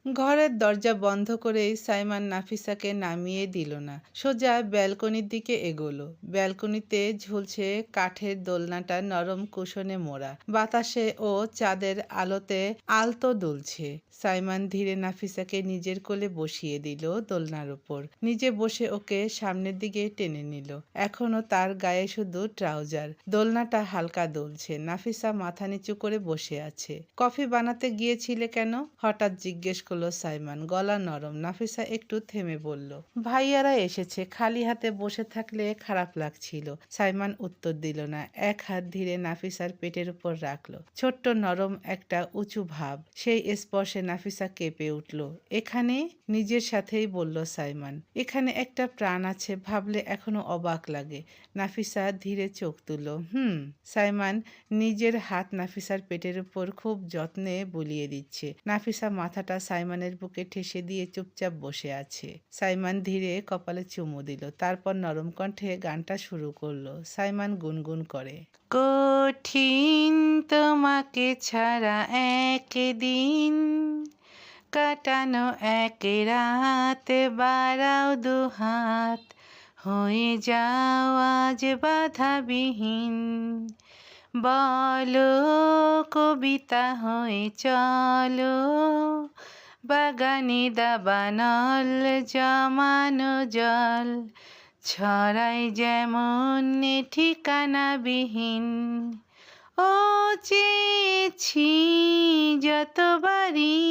ঘরের দরজা বন্ধ করেই সাইমান নাফিসাকে নামিয়ে দিল না, সোজা ব্যালকনির দিকে এগোলো। ব্যালকনিতে ঝুলছে কাঠের দোলনাটা, নরম কুশনে মোড়া, বাতাসে ও চাঁদের আলোতে আলতো দুলছে। সাইমান ধীরে নাফিসাকে নিজের কোলে বসিয়ে দিল দোলনার উপর, নিজে বসে ওকে সামনের দিকে টেনে নিল। এখনো তার গায়ে শুধু ট্রাউজার, দোলনাটা হালকা দুলছে। নাফিসা মাথা নিচু করে বসে আছে। কফি বানাতে গিয়েছিলে কেন? হঠাৎ জিজ্ঞেস করলো সাইমান, গলা নরম। নাফিসা একটু থেমে বলল, ভাইয়ারা এসেছে, খালি হাতে বসে থাকলে খারাপ লাগছিল। সাইমান উত্তর দিল না, এক হাত ধীরে নাফিসার পেটের উপর রাখলো। ছোট্ট নরম একটা উঁচু ভাব, সেই স্পর্শে নাফিসা কেঁপে উঠল। এখানে? নিজের সাথেই বলল সাইমান। এখানে একটা প্রাণ আছে, ভাবলে এখনো অবাক লাগে। নাফিসা ধীরে চোখ তুলল। সাইমান নিজের হাত নাফিসার পেটের উপর খুব যত্নে বুলিয়ে দিচ্ছে। নাফিসা মাথাটা সাইমানের বুকে ঠেসে দিয়ে চুপচাপ বসে আছে। সাইমান ধীরে কপালে চুমু দিল, তারপর নরম কণ্ঠে গানটা শুরু করলো। সাইমান গুনগুন করে, কঠিন তোমাকে ছাড়া একদিন কাটানো, এক রাত বাড়াও দুহাত, হয়ে যাও আজ বাধাবিহীন, বলো কবিতা হয়ে চলো, বাগানে দাবানল জমানো জল, ছড়াই যেমন ঠিকানাবিহীন। ও চেয়েছি যতবারই,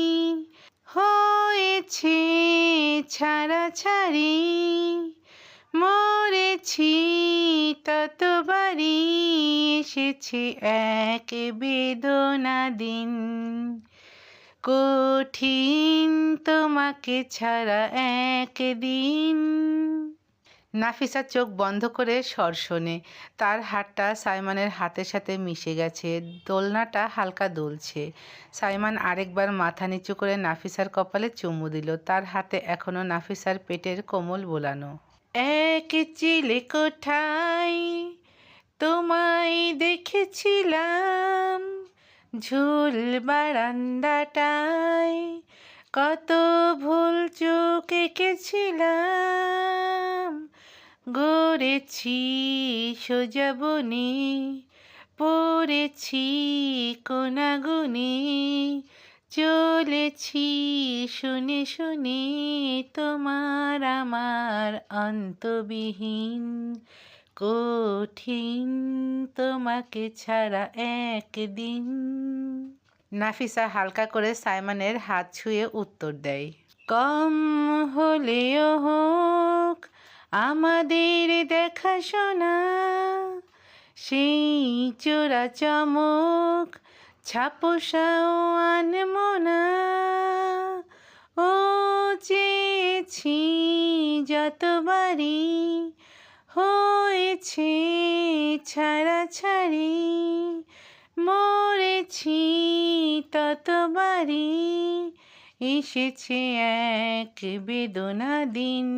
হয়েছে ছাড়াছাড়ি, মরেছি ততবারই, এসেছে এক বেদনা দিন, কঠিন তোমাকে ছাড়া একদিন। নাফিসা চোখ বন্ধ করে স্বর শোনে। তার হাতটা সাইমানের হাতের সাথে মিশে গেছে, দোলনাটা হালকা দুলছে। সাইমান আরেকবার মাথা নিচু করে নাফিসার কপালে চুমু দিল। তার হাতে এখনো নাফিসার পেটের কোমল বোলানো। এক চিলে কোঠায় তোমায় দেখেছিলাম, ঝুল বারান্দাটায় কত ভুল চোখ এঁকেছিলাম, গড়েছি সোজা বনে, পড়েছি কোনাগুনে, চলেছি শুনে শুনে তোমার আমার অন্তবিহীন, কঠিন তোমাকে ছাড়া একদিন। নাফিসা হালকা করে সাইমানের হাত ছুঁয়ে উত্তর দেয়, কম হলেও হোক আমাদের দেখাশোনা, সেই চোরা চমক ছাপোষাও আনমো না, ও চেয়েছি যতবারই, হয়েছে ছাড়াছাড়ি, মরেছি ততবারই, এসেছে এক বেদনা দিন।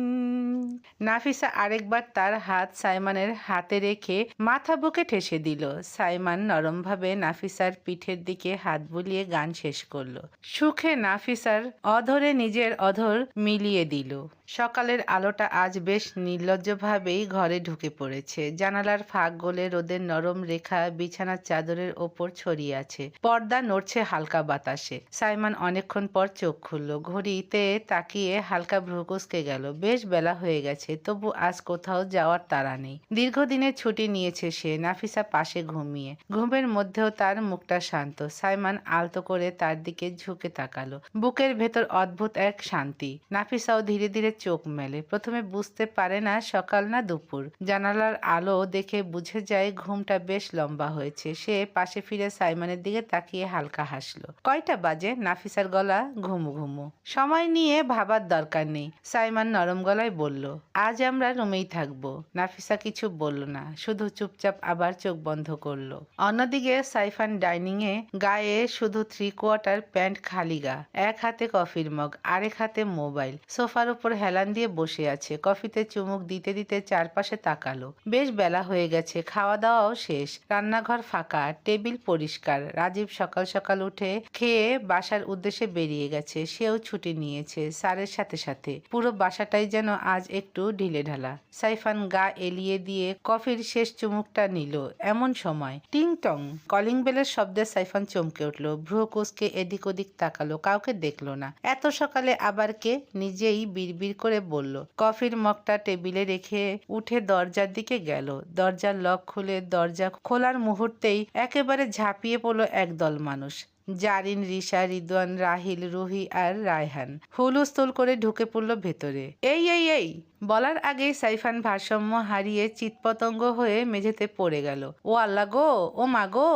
নাফিসা আরেকবার তার হাত সাইমানের হাতে রেখে মাথা বুকে ঠেসে দিল। সাইমান নরমভাবে নাফিসার পিঠের দিকে হাত বুলিয়ে গান শেষ করলো। সুখে নাফিসার অধরে নিজের অধর মিলিয়ে দিল। সকালের আলোটা আজ বেশ নির্লজ্জভাবেই ঘরে ঢুকে পড়েছে। জানালার ফাঁক গলে রোদের নরম রেখা বিছানার চাদরের ওপর ছড়িয়ে আছে। পর্দা নড়ছে হালকা বাতাসে। সাইমান অনেকক্ষণ পর চোখ খুলল। ঘড়িতে তাকিয়ে হালকা ভ্রু কুঁচকে গেল। বেশ বেলা হয়ে গেছে, তবু আজ কোথাও যাওয়ার তাড়া নেই। দীর্ঘদিনের ছুটি নিয়েছে সে। নাফিসা পাশে ঘুমিয়ে, ঘুমের মধ্যেও তার মুখটা শান্ত। সাইমান আলতো করে তার দিকে ঝুঁকে তাকালো। বুকের ভেতর অদ্ভুত এক শান্তি। নাফিসাও ধীরে ধীরে চোখ মেলে। প্রথমে বুঝতে পারে না সকাল না দুপুর। জানালার আলো দেখে বুঝে যায় ঘুমটা বেশ লম্বা হয়েছে। সে পাশে ফিরে সাইমানের দিকে তাকিয়ে হালকা হাসলো। কয়টা বাজে? নাফিসার গলা ঘুমু ঘুমু। সময় নিয়ে ভাবার দরকার নেই, সাইমান নরম গলায় বলল। আজ আমরা রুমেই থাকবো। নাফিসা কিছু বলল না, শুধু চুপচাপ আবার চোখ বন্ধ করলো। অন্যদিকে সাইফান ডাইনিং এ, গায়ে শুধু 3/4 প্যান্ট, খালি গা, এক হাতে কফির মগ, আরেক হাতে মোবাইল, সোফার উপর হেলান দিয়ে বসে আছে, কফিতে চুমুক দিতে দিতে চারপাশে তাকালো। বেশ বেলা হয়ে গেছে, খাওয়া দাওয়াও শেষ, রান্নাঘর ফাঁকা, টেবিল পরিষ্কার। রাজীব সকাল সকাল উঠে খেয়ে বাসার উদ্দেশ্যে বেরিয়ে গেছে। সেও ছুটি নিয়েছে স্যারের সাথে সাথে। পুরো বাসাটাই যেন আজ একটু ঢিলেঢালা। সাইফান গা এলিয়ে দিয়ে কফির শেষ চুমুকটা নিল। এমন সময় টিং টং কলিং বেলের শব্দে সাইফান চমকে উঠল। ভ্রু কুঁচকে এদিক ওদিক তাকালো, কাউকে দেখলো না। এত সকালে আবার কে? নিজেই বিড়বিড় করে বলল। কফির মগটা টেবিলে রেখে উঠে দরজার দিকে গেল। দরজার লক খুলে দরজা খোলার মুহূর্তেই একেবারে ঝাঁপিয়ে পড়ল একদল মানুষ। জারিন, রিশা, রিদওয়ান, রাহিল, রুহি আর রায়হান হুলস্থুল করে ঢুকে পড়ল ভেতরে। এই এই এই বলার আগেই সাইফান ভারসাম্য হারিয়ে চিৎপতঙ্গ হয়ে মেঝেতে পড়ে গেল। ও আল্লাহ গো, ও মা গো!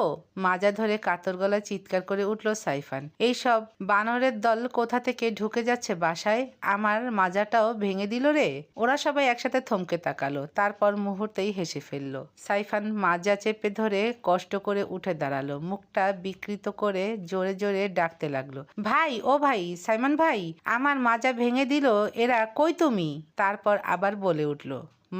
মাজা ধরে কাতর গলা চিৎকার করে উঠল সাইফান। এইসব বানরের দল কোথা থেকে ঢুকে যাচ্ছে বাসায়? আমার মাজাটাও ভেঙে দিল রে! ওরা সবাই একসাথে থমকে তাকালো, তারপর মুহূর্তেই হেসে ফেলল। সাইফান মাজা চেপে ধরে কষ্ট করে উঠে দাঁড়ালো, মুখটা বিকৃত করে জোরে জোরে ডাকতে লাগলো। ভাই, ও ভাই, সাইমন ভাই, আমার মাজা ভেঙে দিল এরা, কই তুমি? তারপর আবার বলে উঠল,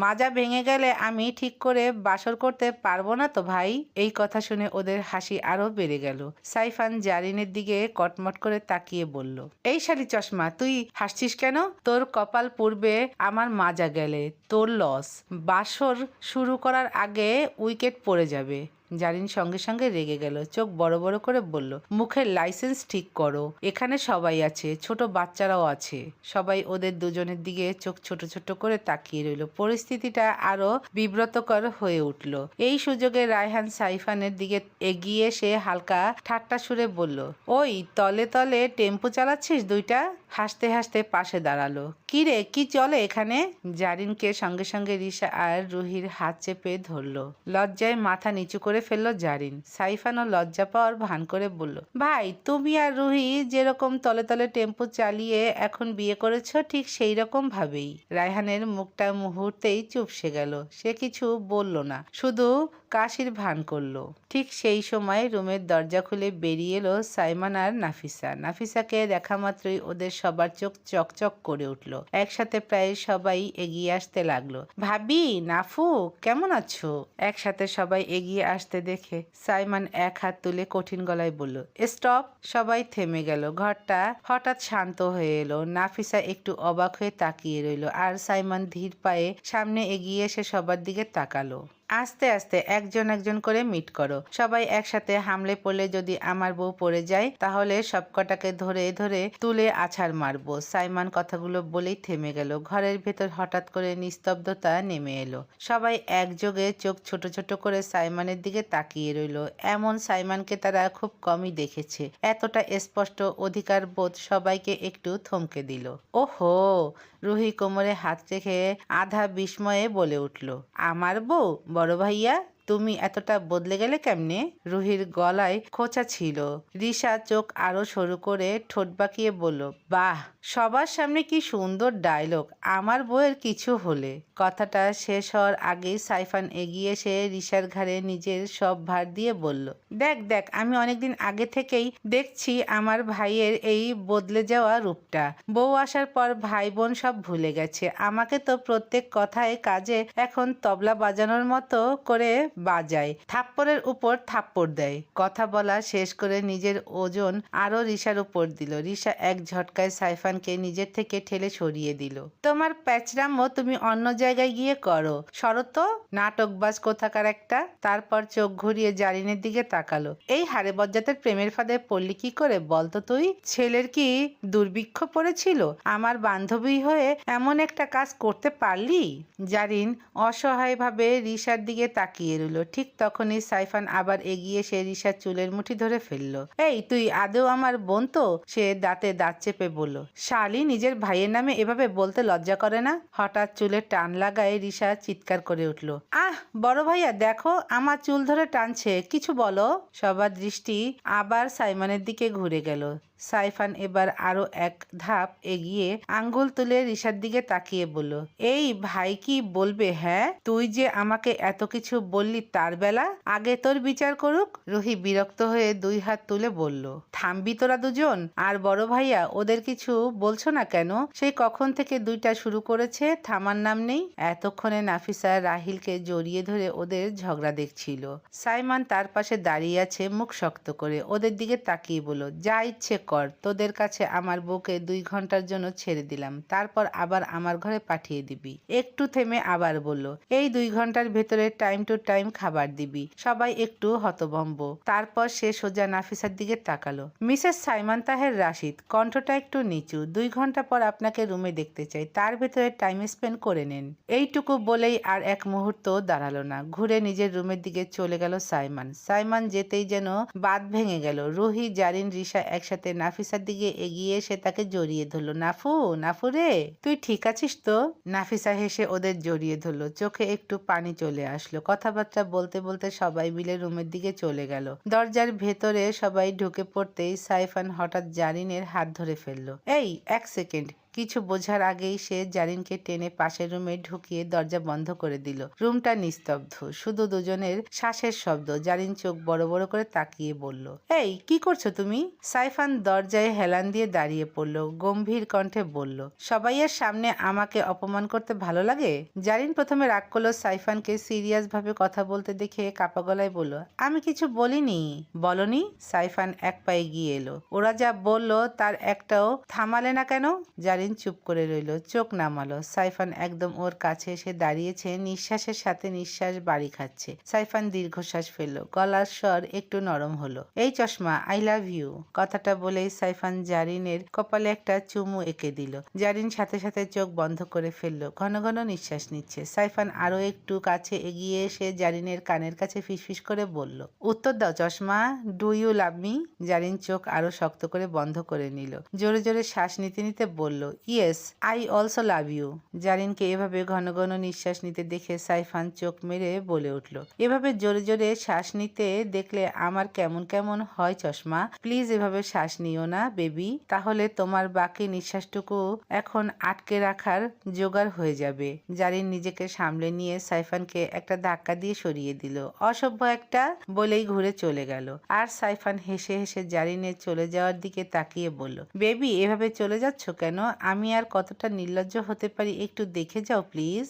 মাজা ভেঙে গেলে আমি ঠিক করে বাসর করতে পারবো না তো ভাই। এই কথা শুনে ওদের হাসি আরো বেড়ে গেল। সাইফান জারিনের দিকে কটমট করে তাকিয়ে বলল, এই শালি চশমা, তুই হাসছিস কেন? তোর কপাল পূর্বে আমার মাজা গেলে তোর লস। বাসর শুরু করার আগে উইকেট পড়ে যাবে। জারিন সঙ্গে সঙ্গে রেগে গেল, চোখ বড় বড় করে বলল, মুখের লাইসেন্স ঠিক করো। এখানে সবাই আছে, ছোট বাচ্চারাও আছে। সবাই ওদের দুজনের দিকে চোখ ছোট ছোট করে তাকিয়ে রইল। পরিস্থিতিটা আরো বিব্রতকর হয়ে উঠল। এই সুযোগে রায়হান সাইফানের দিকে এগিয়ে এসে হালকা ঠাট্টা সুরে বলল, ওই তলে তলে টেম্পো চালাচ্ছিস দুইটা? হাসতে হাসতে পাশে দাঁড়ালো। কি রে, কি চলে এখানে? জারিনকে সঙ্গে সঙ্গে রিশা আর রুহির হাত চেপে ধরলো। লজ্জায় মাথা নিচু করে ফেললো জারিন। সাইফানও লজ্জা পাওয়ার ভান করে বলল, ভাই, তুমি আর রুহি যেরকম তলে তলে টেম্পো চালিয়ে এখন বিয়ে করেছ, ঠিক সেই রকম ভাবেই। রায়হানের মুখটা মুহূর্তেই চুপসে গেল। সে কিছু বলল না, শুধু কাশির ভান করলো। ঠিক সেই সময় রুমের দরজা খুলে বেরিয়ে এলো সাইমান আর নাফিসা। নাফিসাকে দেখা মাত্রই ওদের সবার চোখ চকচক করে উঠল। একসাথে প্রায় সবাই এগিয়ে আসতে লাগলো। ভাবি, নাফু, কেমন আছো? একসাথে সবাই এগিয়ে আসতে দেখে সাইমান এক হাত তুলে কঠিন গলায় বলল, স্টপ! সবাই থেমে গেল। ঘরটা হঠাৎ শান্ত হয়ে এলো। নাফিসা একটু অবাক হয়ে তাকিয়ে রইল, আর সাইমান ধীর পায়ে সামনে এগিয়ে এসে সবার দিকে তাকালো। আস্তে আস্তে একজন একজন করে মিট করো। সবাই একসাথে হামলে পড়লে যদি আমার বউ পড়ে যায়, তাহলে সবকটাকে ধরে ধরে তুলে আছাড় মারবো। সাইমান কথাগুলো বলেই থেমে গেল। ঘরের ভেতর হঠাৎ করে নিস্তব্ধতা নেমে এলো। সবাই একযোগে চোখ ছোট ছোট করে সাইমানের দিকে তাকিয়ে রইল। এমন সাইমানকে তারা খুব কমই দেখেছে। এতটা স্পষ্ট অধিকার বোধ সবাইকে একটু থমকে দিল। ওহো! রুহি কোমরে হাত রেখে আধা বিস্ময়ে বলে উঠল, আমার বউ? বড় ভাইয়া, তুমি এতটা বদলে গেলে কেমনে? রুহির গলায় খোঁচা ছিল। রিশা চোখ আরো সরু করে ঠোঁট বাঁকিয়ে বলল, বাহ, সবার সামনে কি সুন্দর ডায়লগ। আমার বউয়ের কিছু হলে। কথাটা শেষ হওয়ার আগেই সাইফান এগিয়ে এসে রিশার ঘাড়ে নিজের সব ভার দিয়ে বলল, দেখ দেখ, আমি অনেকদিন আগে থেকেই দেখছি আমার ভাইয়ের এই বদলে যাওয়া রূপটা। বউ আসার পর ভাই বোন সব ভুলে গেছে। আমাকে তো প্রত্যেক কথায় কাজে এখন তবলা বাজানোর মতো করে বাজায়, থাপ্পড়ের উপর থাপ্পড় দেয়। কথা বলা শেষ করে নিজের ওজন আরো রিশার উপর দিল। রিশা এক ঝটকায় সাইফানকে নিজের থেকে ঠেলে সরিয়ে দিল। তোমার প্যাচরামো তুমি অন্য জায়গায় গিয়ে করো, সরো তো, নাটকবাজ কোথাকার একটা। তারপর চোখ ঘুরিয়ে জারিনের দিকে তাকালো। এই হারে বজ্জাতের প্রেমের ফাঁদে পড়লি কি করে বলতো তুই? ছেলের কি দুর্ভিক্ষ পড়েছিল? আমার বান্ধবী হয়ে এমন একটা কাজ করতে পারলি? জারিন অসহায়ভাবে রিশার দিকে তাকিয়ে রইল। ঠিক তখনই সাইফান আবার এগিয়ে এসে রিশার চুলের মুঠি ধরে ফেলল। এই, তুই আদৌ আমার বোন তো? সে দাঁতে দাঁত চেপে বলল। শালি নিজের ভাইয়ের নামে এভাবে বলতে লজ্জা করে না? হঠাৎ চুলে টান লাগায় রিশা চিৎকার করে উঠল, আহ বড় ভাইয়া, দেখো আমার চুল ধরে টানছে, কিছু বলো। সবার দৃষ্টি আবার সাইমনের দিকে ঘুরে গেল। সাইফান এবার আরো এক ধাপ এগিয়ে আঙ্গুল তুলে রিশার দিকে তাকিয়ে বলল, এই ভাই কি বলবে? হ্যাঁ, তুই যে আমাকে এত কিছু বললি তার বেলা আগে তোর বিচার করুক। রুহি বিরক্ত হয়ে দুই হাত তুলে বলল, থামবি তোরা দুজন? আর বড় ভাইয়া, ওদের কিছু বলছো না কেন? সেই কখন থেকে দুইটা শুরু করেছে, থামার নাম নেই। এতক্ষণে নাফিসা রাহিলকে জড়িয়ে ধরে ওদের ঝগড়া দেখছিল। সাইমান তার পাশে দাঁড়িয়ে আছে মুখ শক্ত করে, ওদের দিকে তাকিয়ে বলল, যা ইচ্ছে কর, তোদের কাছে আমার বউকে 2 ঘন্টার জন্য ছেড়ে দিলাম, তারপর আবার আমার ঘরে পাঠিয়ে দিবি। একটু থেমে আবার বলল, এই 2 ঘন্টার ভেতরে টাইম টু টাইম খাবার দিবি। সবাই একটু হতভম্ব। তারপর সে সোজা নাফিসার দিকে তাকালো। মিসেস সাইমান তাহের রাশিদ, কণ্ঠটা একটু নিচু, 2 ঘন্টা পর আপনাকে রুমে দেখতে চাই, তার ভেতরে টাইম স্পেন্ড করে নেন। এইটুকু বলেই আর এক মুহূর্ত দাঁড়ালো না, ঘুরে নিজের রুমের দিকে চলে গেল সাইমান। সাইমান যেতেই যেন বাঁধ ভেঙে গেল। রুহি, জারিন, রিশা একসাথে নাফিসার দিকে এগিয়ে এসে তাকে জড়িয়ে ধরলো। নাফু, নাফু রে, তুই ঠিক আছিস তো? নাফিসা হেসে ওদের জড়িয়ে ধরলো, চোখে একটু পানি চলে আসলো। কথাবার্তা বলতে বলতে সবাই মিলে রুমের দিকে চলে গেল। দরজার ভেতরে সবাই ঢুকে পড়তেই সাইফান হঠাৎ জারিনের হাত ধরে ফেললো। এই, 1 সেকেন্ড। কিছু বোঝার আগেই সে জারিনকে টেনে পাশের রুমে ঢুকিয়ে দরজা বন্ধ করে দিল। রুমটা নিস্তব্ধ, শুধু দুজনের শ্বাসের শব্দ। জারিন চোখ বড় বড় করে তাকিয়ে বলল, এই কি করছো তুমি? সাইফান দরজায় হেলান দিয়ে দাঁড়িয়ে পড়ল, গম্ভীর কণ্ঠে বলল, সবাইয়ের সামনে আমাকে অপমান করতে ভালো লাগে? জারিন প্রথমে রাগ করলো, সাইফানকে সিরিয়াস ভাবে কথা বলতে দেখে কাপা গলায় বলল, আমি কিছু বলিনি। বলনি? সাইফান এক পায়ে গিয়ে এলো। ওরা যা বলল তার একটাও থামালে না কেন? জারিন চুপ করে রইল, চোখ নামালো। সাইফান একদম ওর কাছে এসে দাঁড়িয়েছে, নিঃশ্বাসের সাথে নিঃশ্বাস বাড়ি খাচ্ছে। সাইফান দীর্ঘশ্বাস ফেললো, গলার স্বর একটু নরম হলো। এই চশমা, আই লাভ ইউ। কথাটা বলেই সাইফান জারিনের কপালে একটা চুমু এঁকে দিল। জারিন সাথে সাথে চোখ বন্ধ করে ফেললো, ঘন ঘন নিঃশ্বাস নিচ্ছে। সাইফান আরো একটু কাছে এগিয়ে এসে জারিনের কানের কাছে ফিসফিস করে বলল, উত্তর দাও চশমা, do you love me? Zarin চোখ আরো শক্ত করে বন্ধ করে নিল, জোরে জোরে শ্বাস নিতে নিতে বলল, yes, I also love you. জারিনকে এভাবে ঘন ঘন নিঃশ্বাস নিতে দেখে সাইফান চোখ মেরে বলে উঠল, এভাবে জোরে জোরে শ্বাস নিতে দেখলে আমার কেমন কেমন হয় চশমা। প্লিজ এভাবে শ্বাস নিও না বেবি, তাহলে তোমার বাকি নিঃশ্বাসটুকু এখন আটকে রাখার জোগাড় হয়ে যাবে। জারিন নিজেকে সামলে নিয়ে সাইফানকে একটা ধাক্কা দিয়ে সরিয়ে দিল। অসভ্য একটা বলেই ঘুরে চলে গেল। আর সাইফান হেসে হেসে জারিনের চলে যাওয়ার দিকে তাকিয়ে বলল, বেবি এভাবে চলে যাচ্ছ কেন? আমি আর কতটা নির্লজ্জ হতে পারি একটু দেখে যাও প্লিজ।